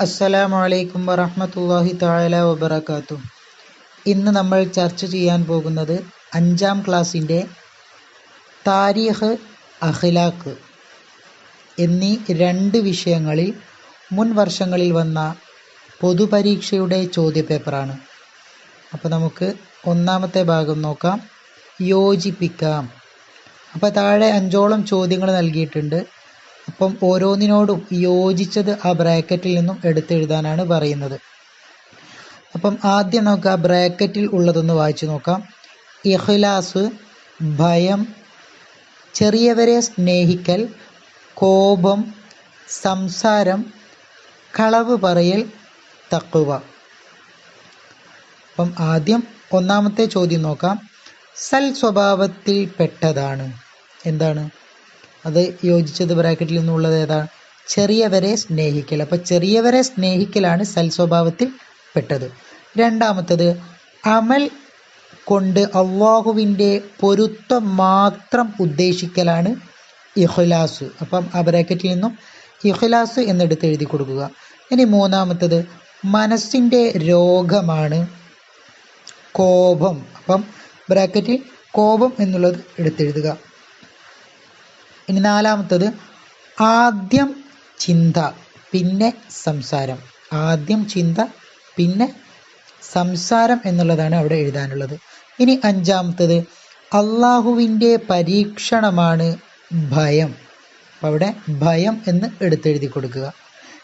അസ്സലാമു അലൈക്കും വറഹ്മത്തുള്ളാഹി തആല വബറകാതുഹു. ഇന്ന് നമ്മൾ ചർച്ച ചെയ്യാൻ പോകുന്നത് 5ാം ക്ലാസ്സിൻ്റെ താരീഖ്, അഖ്ലാഖ് എന്നീ 2 വിഷയങ്ങളിൽ മുൻ വർഷങ്ങളിൽ വന്ന പൊതുപരീക്ഷയുടെ ചോദ്യപേപ്പറാണ്. അപ്പോൾ നമുക്ക് ഒന്നാമത്തെ ഭാഗം നോക്കാം. യോജിപ്പിക്കാം. അപ്പോൾ താഴെ 5ഓളം ചോദ്യങ്ങൾ നൽകിയിട്ടുണ്ട്. അപ്പം ഓരോന്നിനോടും യോജിച്ചത് ആ ബ്രാക്കറ്റിൽ നിന്നും എടുത്തെഴുതാനാണ് പറയുന്നത്. അപ്പം ആദ്യം നമുക്ക് ആ ബ്രാക്കറ്റിൽ ഉള്ളതൊന്ന് വായിച്ചു നോക്കാം. ഇഖ്ലാസ്, ഭയം, ചെറിയവരെ സ്നേഹിക്കൽ, കോപം, സംസാരം, കളവ് പറയൽ, തഖ്വ. അപ്പം ആദ്യം ഒന്നാമത്തെ ചോദ്യം നോക്കാം. സൽ സ്വഭാവത്തിൽ പെട്ടതാണ്. എന്താണ് അത്? യോജിച്ചത് ബ്രാക്കറ്റിൽ നിന്നുള്ളത് ഏതാണ്? ചെറിയവരെ സ്നേഹിക്കൽ. അപ്പം ചെറിയവരെ സ്നേഹിക്കലാണ് സൽ സ്വഭാവത്തിൽ പെട്ടത്. രണ്ടാമത്തത് അമൽ കൊണ്ട് അള്ളാഹുവിൻ്റെ പൊരുത്തം മാത്രം ഉദ്ദേശിക്കലാണ് ഇഖ്ലാസ്. അപ്പം ആ ബ്രാക്കറ്റിൽ നിന്നും ഇഖ്ലാസ് എന്നെടുത്ത് എഴുതി കൊടുക്കുക. ഇനി മൂന്നാമത്തത് മനസ്സിൻ്റെ രോഗമാണ് കോപം. അപ്പം ബ്രാക്കറ്റിൽ കോപം എന്നുള്ളത് എടുത്തെഴുതുക. ഇനി നാലാമത്തത് ആദ്യം ചിന്ത പിന്നെ സംസാരം. ആദ്യം ചിന്ത പിന്നെ സംസാരം എന്നുള്ളതാണ് അവിടെ എഴുതാനുള്ളത്. ഇനി അഞ്ചാമത്തത് അള്ളാഹുവിൻ്റെ പരീക്ഷണമാണ് ഭയം. അപ്പം അവിടെ ഭയം എന്ന് എടുത്തെഴുതി കൊടുക്കുക.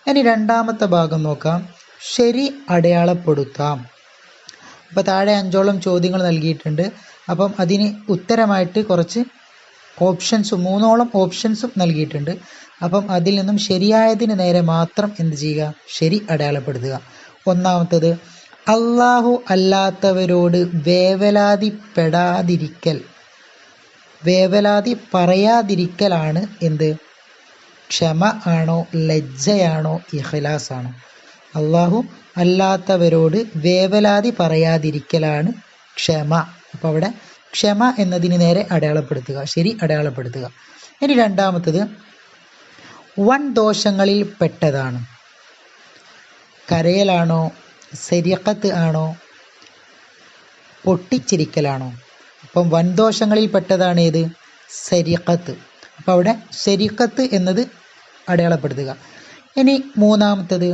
ഇനി രണ്ടാമത്തെ ഭാഗം നോക്കാം. ശരി അടയാളപ്പെടുത്താം. അപ്പോൾ താഴെ 5ഓളം ചോദ്യങ്ങൾ നൽകിയിട്ടുണ്ട്. അപ്പം അതിന് ഉത്തരമായിട്ട് കുറച്ച് ഓപ്ഷൻസും 3ഓളം ഓപ്ഷൻസും നൽകിയിട്ടുണ്ട്. അപ്പം അതിൽ നിന്നും ശരിയായതിന് നേരെ മാത്രം എന്ത് ചെയ്യുക? ശരി അടയാളപ്പെടുത്തുക. ഒന്നാമത്തത് അള്ളാഹു അല്ലാത്തവരോട് വേവലാതിപ്പെടാതിരിക്കൽ, വേവലാതി പറയാതിരിക്കലാണ് എന്ത്? ക്ഷമ ആണോ, ലജ്ജയാണോ, ഇഖ്ലാസ് ആണോ? അള്ളാഹു അല്ലാത്തവരോട് വേവലാതി പറയാതിരിക്കലാണ് ക്ഷമ. അപ്പോൾ അവിടെ ക്ഷമ എന്നതിന് നേരെ അടയാളപ്പെടുത്തുക, ശരി അടയാളപ്പെടുത്തുക. ഇനി രണ്ടാമത്തത് വൻ ദോഷങ്ങളിൽ പെട്ടതാണ്. കരയലാണോ, സരിഖത്ത് ആണോ, പൊട്ടിച്ചിരിക്കലാണോ? അപ്പം വൻദോഷങ്ങളിൽ പെട്ടതാണ് ഏത്? സരിഖത്ത്. അപ്പം അവിടെ സരിഖത്ത് എന്നത് അടയാളപ്പെടുത്തുക. ഇനി മൂന്നാമത്തത്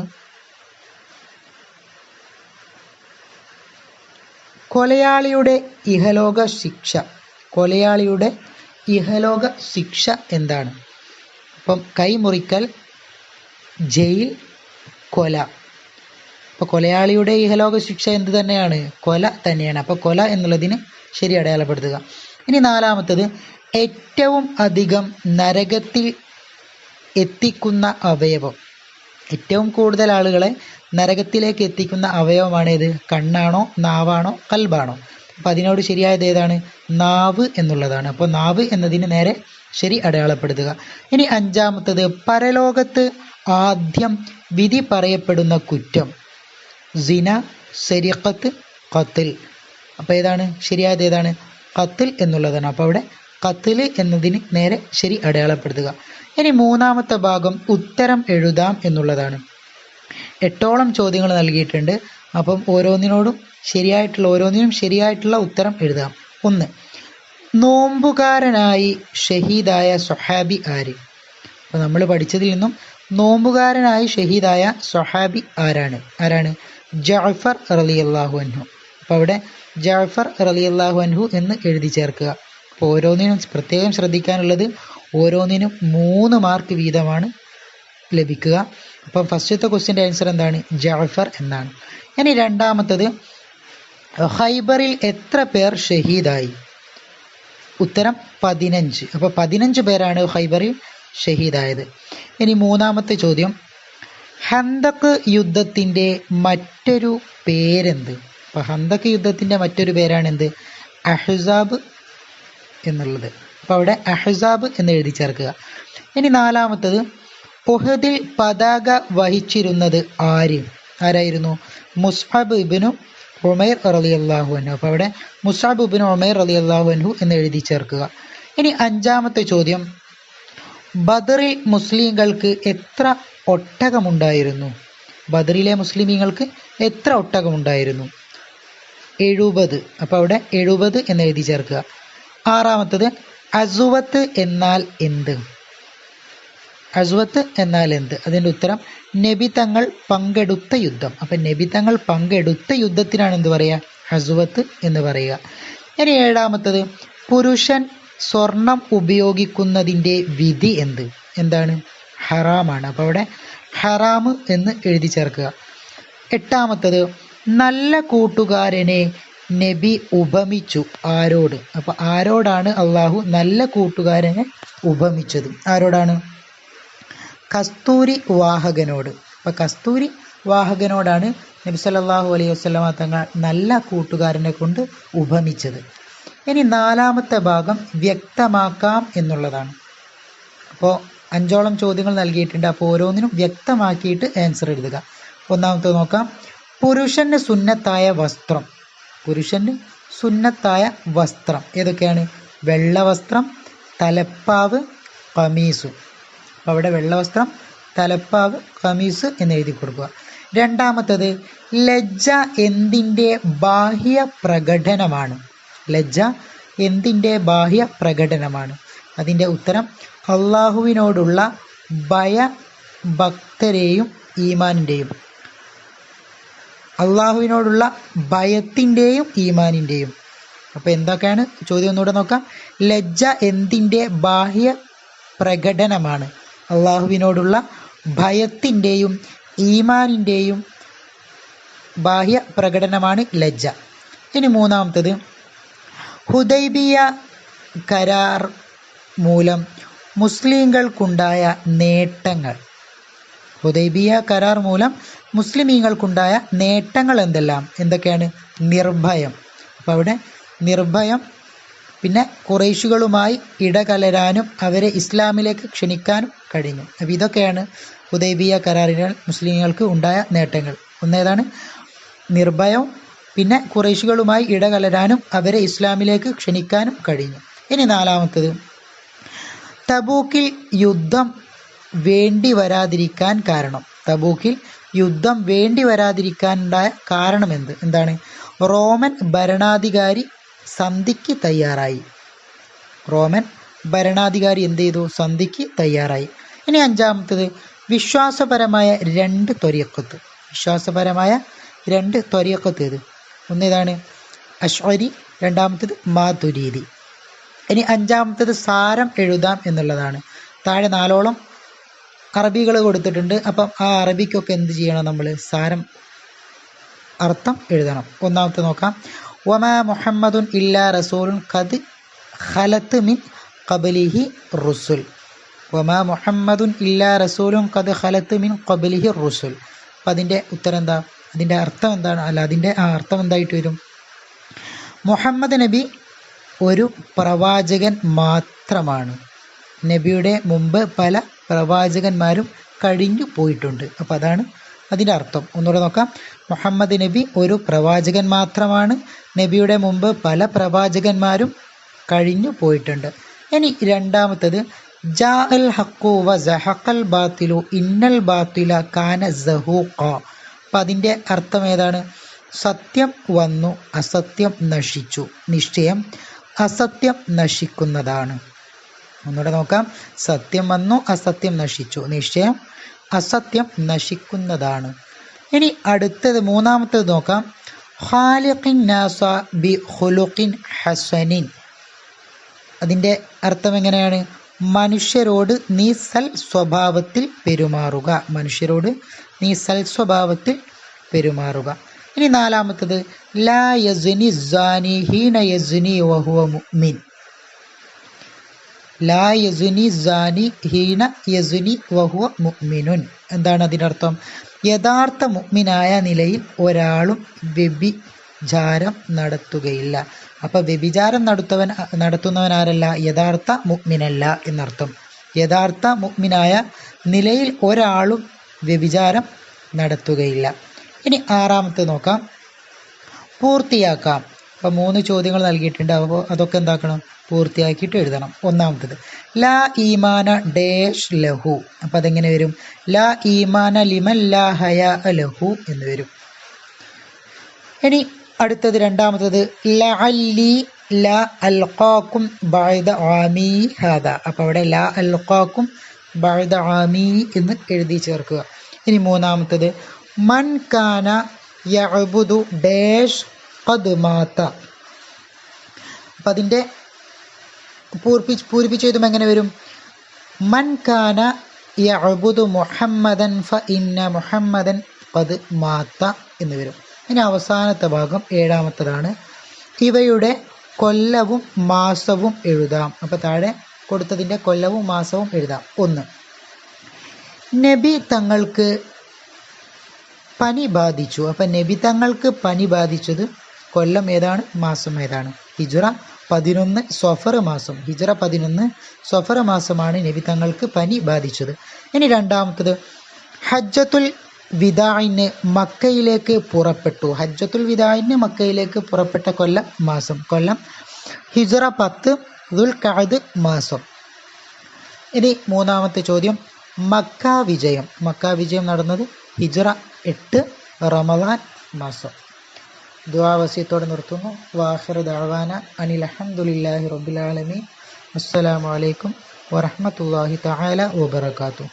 കൊലയാളിയുടെ ഇഹലോക ശിക്ഷ. കൊലയാളിയുടെ ഇഹലോക ശിക്ഷ എന്താണ്? അപ്പം കൈമുറിക്കൽ, ജയിൽ, കൊല. അപ്പോൾ കൊലയാളിയുടെ ഇഹലോക ശിക്ഷ എന്ത് തന്നെയാണ്? കൊല തന്നെയാണ്. അപ്പോൾ കൊല എന്നുള്ളതിന് ശരി അടയാളപ്പെടുത്തുക. ഇനി നാലാമത്തത് ഏറ്റവും അധികം നരകത്തിൽ എത്തിക്കുന്ന അവയവം. ഏറ്റവും കൂടുതൽ ആളുകളെ നരകത്തിലേക്ക് എത്തിക്കുന്ന അവയവമാണ് ഏത്? കണ്ണാണോ, നാവാണോ, കൽബാണോ? അപ്പോൾ അതിനോട് ശരിയായത് ഏതാണ്? നാവ് എന്നുള്ളതാണ്. അപ്പോൾ നാവ് എന്നതിന് നേരെ ശരി അടയാളപ്പെടുത്തുക. ഇനി അഞ്ചാമത്തത് പരലോകത്ത് ആദ്യം വിധി പറയപ്പെടുന്ന കുറ്റം. സിന, സരിഖത്ത്, ഖത്ൽ. അപ്പോൾ ഏതാണ് ശരിയായത്? ഏതാണ്? ഖത്ൽ എന്നുള്ളതാണ്. അപ്പോൾ അവിടെ ഖത്ൽ എന്നതിന് നേരെ ശരി അടയാളപ്പെടുത്തുക. ഇനി മൂന്നാമത്തെ ഭാഗം ഉത്തരം എഴുതാം എന്നുള്ളതാണ്. 8ഓളം ചോദ്യങ്ങൾ നൽകിയിട്ടുണ്ട്. അപ്പം ഓരോന്നിനും ശരിയായിട്ടുള്ള ഉത്തരം എഴുതാം. 1. നോമ്പുകാരനായി ഷഹീദായ സ്വഹാബി ആര്? അപ്പോൾ നമ്മൾ പഠിച്ചതിൽ നിന്നും നോമ്പുകാരനായി ഷഹീദായ സ്വഹാബി ആരാണ്? ജഅഫർ റളിയല്ലാഹു അൻഹു. അപ്പോൾ അവിടെ ജഅഫർ റളിയല്ലാഹു അൻഹു എന്ന് എഴുതി ചേർക്കുക. അപ്പോൾ ഓരോന്നിനും പ്രത്യേകം ശ്രദ്ധിക്കാനുള്ളത് ഓരോന്നിനും 3 മാർക്ക് വീതമാണ് ലഭിക്കുക. അപ്പം ഫസ്റ്റത്തെ ക്വസ്റ്റ്യൻ്റെ ആൻസർ എന്താണ്? ജഅഫർ എന്നാണ്. ഇനി രണ്ടാമത്തത് ഖൈബറിൽ എത്ര പേർ ഷഹീദായി? ഉത്തരം 15. അപ്പോൾ 15 പേരാണ് ഖൈബറിൽ ഷഹീദായത്. ഇനി മൂന്നാമത്തെ ചോദ്യം ഹന്തക്ക് യുദ്ധത്തിൻ്റെ മറ്റൊരു പേരെന്ത്? അപ്പോൾ ഹന്തക്ക് യുദ്ധത്തിൻ്റെ മറ്റൊരു പേരാണ് എന്ത്? അഹ്സാബ് എന്നുള്ളത്. അപ്പോൾ അവിടെ അഹ്സാബ് എന്ന് എഴുതി ചേർക്കുക. ഇനി നാലാമത്തത് ഉഹദിൽ പതാക വഹിച്ചിരുന്നത് ആരായിരുന്നു? മുസ്അബ് ഇബ്നു ഉമൈർ റളിയല്ലാഹു അൻഹു. അപ്പോൾ അവിടെ മുസ്അബ് ഇബ്നു ഉമൈർ റളിയല്ലാഹു അൻഹു എന്ന് എഴുതി ചേർക്കുക. ഇനി അഞ്ചാമത്തെ ചോദ്യം ബദറിൽ മുസ്ലിങ്ങൾക്ക് എത്ര ഒട്ടകമുണ്ടായിരുന്നു? ബദറിലെ മുസ്ലിമീങ്ങൾക്ക് എത്ര ഒട്ടകമുണ്ടായിരുന്നു? 70. അപ്പോൾ അവിടെ 70 എന്ന് എഴുതി ചേർക്കുക. ആറാമത്തത് അസുവത്ത് എന്നാൽ എന്ത്? അസുവത്ത് എന്നാൽ എന്ത്? അതിൻ്റെ ഉത്തരം നബി തങ്ങൾ പങ്കെടുത്ത യുദ്ധം. അപ്പം നബി തങ്ങൾ പങ്കെടുത്ത യുദ്ധത്തിനാണ് എന്ത് പറയുക? അസുവത്ത് എന്ന് പറയുക. ഇനി ഏഴാമത്തത് പുരുഷൻ സ്വർണം ഉപയോഗിക്കുന്നതിൻ്റെ വിധി എന്ത്? എന്താണ്? ഹറാമാണ്. അപ്പോൾ അവിടെ ഹറാമ് എന്ന് എഴുതി ചേർക്കുക. എട്ടാമത്തത് നല്ല കൂട്ടുകാരനെ നബി ഉപമിച്ചു ആരോട്? അപ്പോൾ ആരോടാണ് അള്ളാഹു നല്ല കൂട്ടുകാരനെ ഉപമിച്ചത്? ആരോടാണ്? കസ്തൂരി വാഹകനോട്. അപ്പോൾ കസ്തൂരി വാഹകനോടാണ് നബി സല്ലല്ലാഹു അലൈഹി വസല്ലമ തങ്ങൾ നല്ല കൂട്ടുകാരനെ കൊണ്ട് ഉപമിച്ചത്. ഇനി നാലാമത്തെ ഭാഗം വ്യക്തമാക്കാം എന്നുള്ളതാണ്. അപ്പോൾ 5ഓളം ചോദ്യങ്ങൾ നൽകിയിട്ടുണ്ട്. അപ്പോൾ ഓരോന്നിനും വ്യക്തമാക്കിയിട്ട് ആൻസർ എഴുതുക. ഒന്നാമത്തെ നോക്കാം. പുരുഷന് സുന്നത്തായ വസ്ത്രം. പുരുഷന് സുന്നത്തായ വസ്ത്രം ഏതൊക്കെയാണ്? വെള്ള വസ്ത്രം, തലപ്പാവ്, ഖമീസ്. അപ്പോൾ അവിടെ വെള്ള വസ്ത്രം, തലപ്പാവ്, ഖമീസ് എന്ന് എഴുതി കൊടുക്കുക. രണ്ടാമത്തത് ലജ്ജ എന്തിൻ്റെ ബാഹ്യ പ്രകടനമാണ്? ലജ്ജ എന്തിൻ്റെ ബാഹ്യ പ്രകടനമാണ്? അതിൻ്റെ ഉത്തരം അള്ളാഹുവിനോടുള്ള ഭക്തരെയും ഈമാനിൻ്റെയും. അള്ളാഹുവിനോടുള്ള ഭയത്തിൻ്റെയും ഈമാനിൻ്റെയും. അപ്പോൾ എന്തൊക്കെയാണ് ചോദ്യം? ഒന്നുകൂടെ നോക്കാം. ലജ്ജ എന്തിൻ്റെ ബാഹ്യ പ്രകടനമാണ്? അള്ളാഹുവിനോടുള്ള ഭയത്തിൻ്റെയും ഈമാനിൻ്റെയും ബാഹ്യ പ്രകടനമാണ് ലജ്ജ. ഇനി മൂന്നാമത്തത് ഹുദൈബിയ കരാർ മൂലം മുസ്ലിങ്ങൾക്കുണ്ടായ നേട്ടങ്ങൾ. ഹുദൈബിയ കരാർ മൂലം മുസ്ലിമീങ്ങൾക്കുണ്ടായ നേട്ടങ്ങൾ എന്തൊക്കെയാണ്? നിർഭയം. അപ്പോൾ അവിടെ നിർഭയം, പിന്നെ ഖുറൈശികളുമായി ഇടകലരാനും അവരെ ഇസ്ലാമിലേക്ക് ക്ഷണിക്കാനും കഴിഞ്ഞു. അപ്പോൾ ഇതൊക്കെയാണ് ഹുദൈബിയ കരാറിനാൽ മുസ്ലിങ്ങൾക്ക് ഉണ്ടായ നേട്ടങ്ങൾ. ഒന്നേതാണ്? നിർഭയം, പിന്നെ ഖുറൈശികളുമായി ഇടകലരാനും അവരെ ഇസ്ലാമിലേക്ക് ക്ഷണിക്കാനും കഴിഞ്ഞു. ഇനി നാലാമത്തത് തബൂക്കിൽ യുദ്ധം വേണ്ടി വരാതിരിക്കാൻ കാരണം. തബൂക്കിൽ യുദ്ധം വേണ്ടി വരാതിരിക്കാനുണ്ടായ കാരണം എന്താണ്? റോമൻ ഭരണാധികാരി സന്ധിക്ക് തയ്യാറായി. റോമൻ ഭരണാധികാരി എന്ത് ചെയ്തു? സന്ധിക്ക് തയ്യാറായി. ഇനി അഞ്ചാമത്തത് വിശ്വാസപരമായ 2 ത്വരീഖത്ത്. വിശ്വാസപരമായ 2 ത്വരീഖത്ത് ഏത്? ഒന്നേതാണ്? അശ്അരി, രണ്ടാമത്തത് മാതുരീദി. ഇനി അഞ്ചാമത്തത് സാരം എഴുതാം എന്നുള്ളതാണ്. താഴെ 4ഓളം അറബികൾ കൊടുത്തിട്ടുണ്ട്. അപ്പം ആ അറബിക്കൊക്കെ എന്ത് ചെയ്യണം? നമ്മൾ സാരം അർത്ഥം എഴുതണം. ഒന്നാമത്തെ നോക്കാം. വമാ മുഹമ്മദുൻ ഇല്ലാ റസൂലുൻ ഖദ് ഖലത്ത് മിൻ ഖബ്ലിഹി റുസുൽ. വമാ മുഹമ്മദുൻ ഇല്ലാ റസൂലുൻ ഖദ് ഖലത്ത് മിൻ ഖബ്ലിഹി റുസുൽ. അപ്പം അതിൻ്റെ ഉത്തരം എന്താ? അതിൻ്റെ അർത്ഥം എന്താണ്? അതിൻ്റെ അർത്ഥം എന്തായിട്ട് വരും? മുഹമ്മദ് നബി ഒരു പ്രവാചകൻ മാത്രമാണ്. നബിയുടെ മുമ്പ് പല പ്രവാചകന്മാരും കഴിഞ്ഞു പോയിട്ടുണ്ട്. അപ്പോൾ അതാണ് അതിൻ്റെ അർത്ഥം. ഒന്നുകൂടെ നോക്കാം. മുഹമ്മദ് നബി ഒരു പ്രവാചകൻ മാത്രമാണ്. നബിയുടെ മുമ്പ് പല പ്രവാചകന്മാരും കഴിഞ്ഞു പോയിട്ടുണ്ട്. ഇനി രണ്ടാമത്തത് ജാഅൽ ഹഖു വ സഹഖൽ ബാത്തിലു ഇന്നൽ ബാത്തില കാന സഹൂഖ. അപ്പം അതിൻ്റെ അർത്ഥം ഏതാണ്? സത്യം വന്നു, അസത്യം നശിച്ചു. നിശ്ചയം അസത്യം നശിക്കുന്നതാണ്. ഒന്നുകൂടെ നോക്കാം. സത്യം വന്നു, അസത്യം നശിച്ചു. നിശ്ചയം അസത്യം നശിക്കുന്നതാണ്. ഇനി അടുത്തത് മൂന്നാമത്തത് നോക്കാം. ഖാലിഖിൻ നാസ ബി ഖുലുഖിൻ ഹസനിൻ. അതിൻ്റെ അർത്ഥം എങ്ങനെയാണ്? മനുഷ്യരോട് നീ സൽ സ്വഭാവത്തിൽ പെരുമാറുക. മനുഷ്യരോട് നീ സൽ സ്വഭാവത്തിൽ പെരുമാറുക. ഇനി നാലാമത്തത് ലാ യസ്നി സാനി ഹീന യസ്നി വഹുവ മുഅ്മിൻ. ലാ യസ്നി സാനി ഹീന യസ്നി വഹുവ മുഅ്മിനുൻ. എന്താണ് അതിനർത്ഥം? യഥാർത്ഥ മുഅ്മിനായ നിലയിൽ ഒരാളും വ്യഭിചാരം നടത്തുകയില്ല. അപ്പോൾ വ്യഭിചാരം നടത്തുന്നവൻ ആരല്ല? യഥാർത്ഥ മുഅ്മിനല്ല എന്നർത്ഥം. യഥാർത്ഥ മുഅ്മിനായ നിലയിൽ ഒരാളും വ്യഭിചാരം നടത്തുകയില്ല. ഇനി ആറാമത്തെ നോക്കാം. പൂർത്തിയാക്കാം. അപ്പോൾ 3 ചോദ്യങ്ങൾ നൽകിയിട്ടുണ്ട്. അപ്പോൾ അതൊക്കെ എന്താക്കണം, പൂർത്തിയാക്കിയിട്ട് എഴുതണം. ഒന്നാമത്തത് ലാ ഈമാന ഡാഷ് ലഹു. അപ്പം അതെങ്ങനെ വരും? ലാ ഈമാന ലിമൻ ലാ ഹയാ ലഹു എന്ന് വരും. ഇനി അടുത്തത് രണ്ടാമത്തത് ലഅല്ലി ലാ അൽഖാക്കും ബഅദ ആമി ഹാദാ. അപ്പോൾ അവിടെ ലാ അൽഖാക്കും ബഅദ ആമി എന്ന് എഴുതി ചേർക്കുക. ഇനി മൂന്നാമത്തത് മൻ കാന യഅബുദു ഡാഷ് ഖദ് മാത. അപ്പം അതിൻ്റെ പൂരിപ്പിച്ച് എഴുതുമ്പോൾ എങ്ങനെ വരും? മൻ കാന യഅബുദു മുഹമ്മദൻ ഫ ഇന്ന മുഹമ്മദൻ ഖദ് മാത എന്ന് വരും. ഇനി അവസാനത്തെ ഭാഗം ഏഴാമത്തതാണ്. ഇവയുടെ കൊല്ലവും മാസവും എഴുതാം. അപ്പോൾ താഴെ കൊടുത്തതിൻ്റെ കൊല്ലവും മാസവും എഴുതാം. 1, നബി തങ്ങൾക്ക് പനി ബാധിച്ചു. അപ്പം നബി തങ്ങൾക്ക് പനി ബാധിച്ചത് കൊല്ലം ഏതാണ്, മാസം ഏതാണ്? ഹിജ്റ 11 സഫർ മാസം. ഹിജ്റ 11 സഫർ മാസമാണ് നബി തങ്ങൾക്ക് പനി ബാധിച്ചത്. ഇനി രണ്ടാമത്തത് ഹജ്ജത്തുൽ വിദാഇന് മക്കയിലേക്ക് പുറപ്പെട്ടു. ഹജ്ജത്തുൽ വിദാഇന് മക്കയിലേക്ക് പുറപ്പെട്ട കൊല്ലം മാസം. കൊല്ലം ഹിജ്റ 10 ദുൽഖഅദ് മാസം. ഇനി മൂന്നാമത്തെ ചോദ്യം മക്ക വിജയം. മക്ക വിജയം നടന്നത് ഹിജ്റ 8 റമദാൻ മാസം. ദുആ വസിയത്തോടെ നിർത്തുന്നു. വാഖിറു ദഅവാന അനിൽ ഹംദുലില്ലാഹി റബ്ബിൽ ആലമീൻ. അസ്സലാമു അലൈക്കും വറഹ്മത്തുള്ളാഹി തആല വബറകാതുഹു.